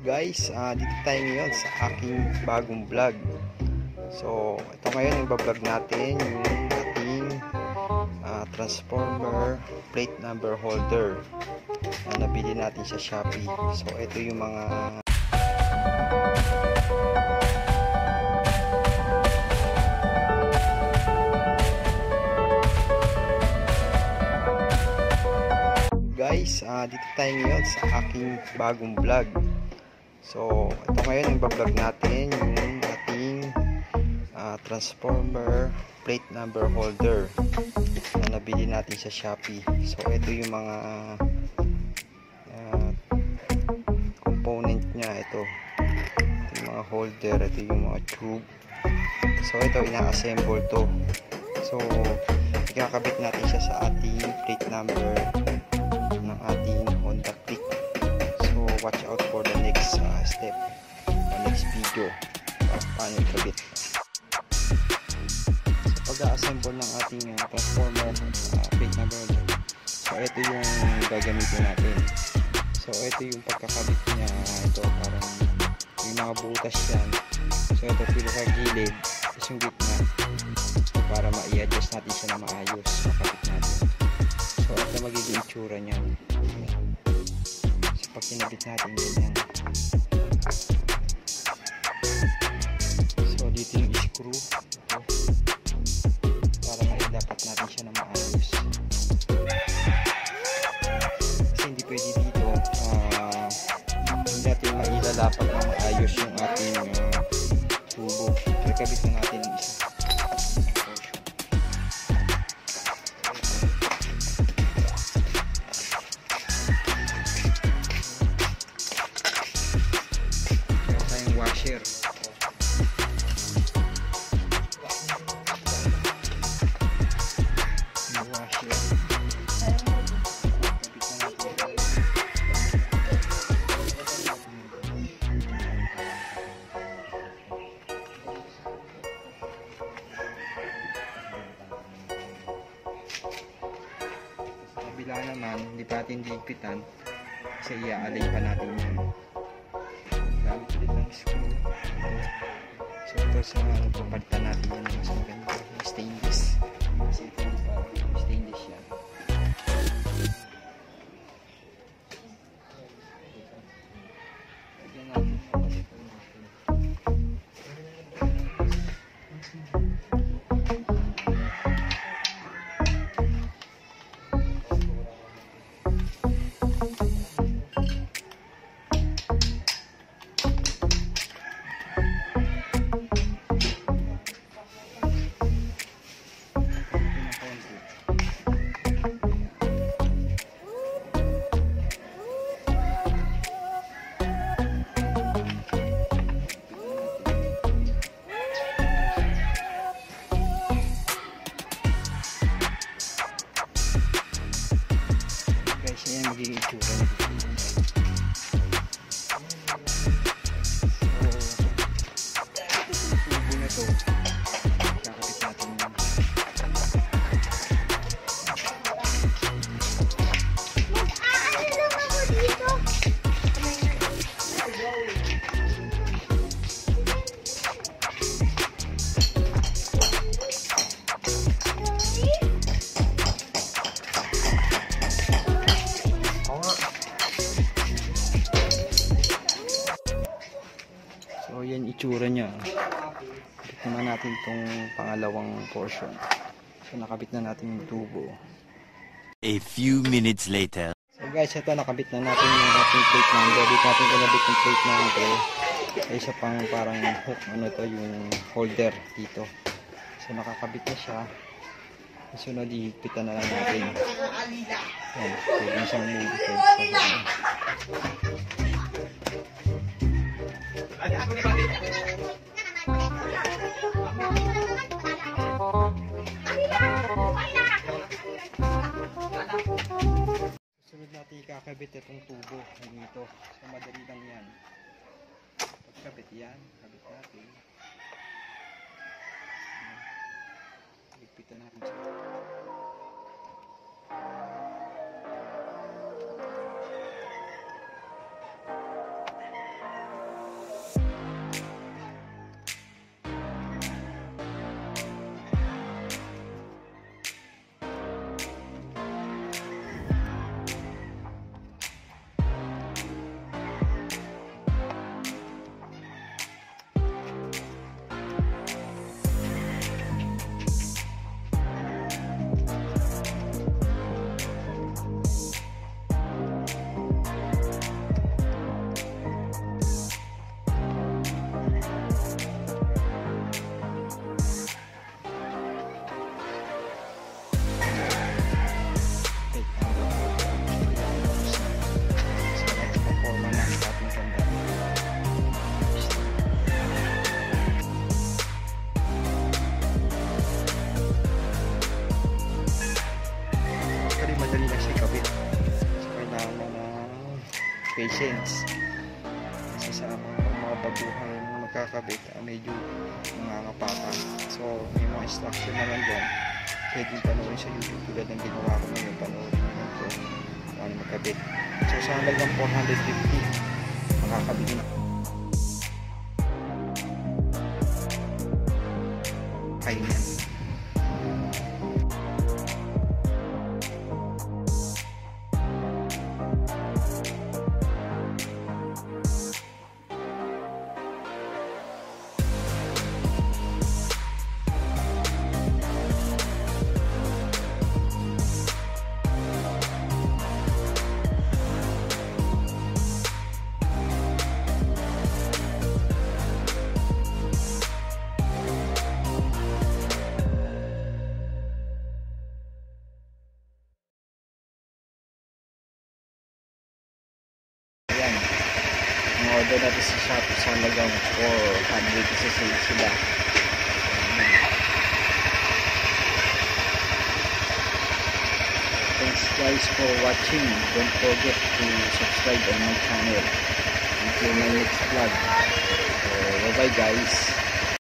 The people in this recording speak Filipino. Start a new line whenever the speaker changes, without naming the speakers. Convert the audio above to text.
Guys, dito tayo ngayon sa aking bagong vlog. So, ito ngayon yung vlog natin, yung ating transformer plate number holder na nabili natin sa Shopee. So, ito yung mga guys, dito tayo ngayon sa aking bagong vlog. So, ito ngayon yung vlog natin, yung ating transformer plate number holder na nabili natin sa Shopee. So, ito yung mga component niya. Ito yung mga holder, ito yung mga tube. So, ito ina-assemble to. So, ikakabit natin siya sa ating plate number ng ating Honda Click. So watch out for the next step, the next video paano ikabit. So pag-assemble ng ating transformer plate number, so ito yung gagamitin natin. So ito yung pagkakabit niya. Ito parang yung mga butas yan. So ito pinaka-gilid is yung gitna, so para ma-i-adjust natin siya na maayos, makabit natin. So ito magiging itsura niya. So pag kinabit natin ganyan, so dito yung screw ito, para mailapat natin siya na maayos. Kasi hindi pwede dito hindi natin mailalapat na maayos yung ating tubo. So ikabit na natin yung isa. Washer. Kabila naman, hindi pa natin diigpitan kasi iaalay pa natin yan. Gamit ulit ng screw. So ito sa pagpalitan natin yan ng mas maganda yung stainless. Kasi ito yung stainless yan. Lagyan natin yan magiging itsura nito. So tubo na to, kakabit natin yun. So yan itsura niya. Kabit naman natin itong pangalawang portion. So nakabit na natin yung tubo.
A few minutes later.
So guys, ito nakabit na natin yung ating plate number. Dito natin kinabit yung plate number. Ay isa pang parang hook, ano to, yung holder dito. So nakakabit na siya. Sunod ihigpitan na lang natin. Yan, pwede na siyang modified sa hook. Sunod natin ikakabit itong tubo dito. So madali lang yan. Pagkabit yan, kabit natin. Higpitan natin siya. license. Kasi sa mga baguhan na magkakabit, medyo nangangapakan. So may mga instruction naman dyan, pwedeng panoorin sa YouTube tulad ng ginawa ko ngayon. Panoorin nyo ito paano magkabit. So sa halagang 450 makakabit na. Ayan. Order natin sa Shopee sa halagang 400 kasi sila. Thanks guys for watching. Don't forget to subscribe on my channel. Until my next vlog. Bye bye guys.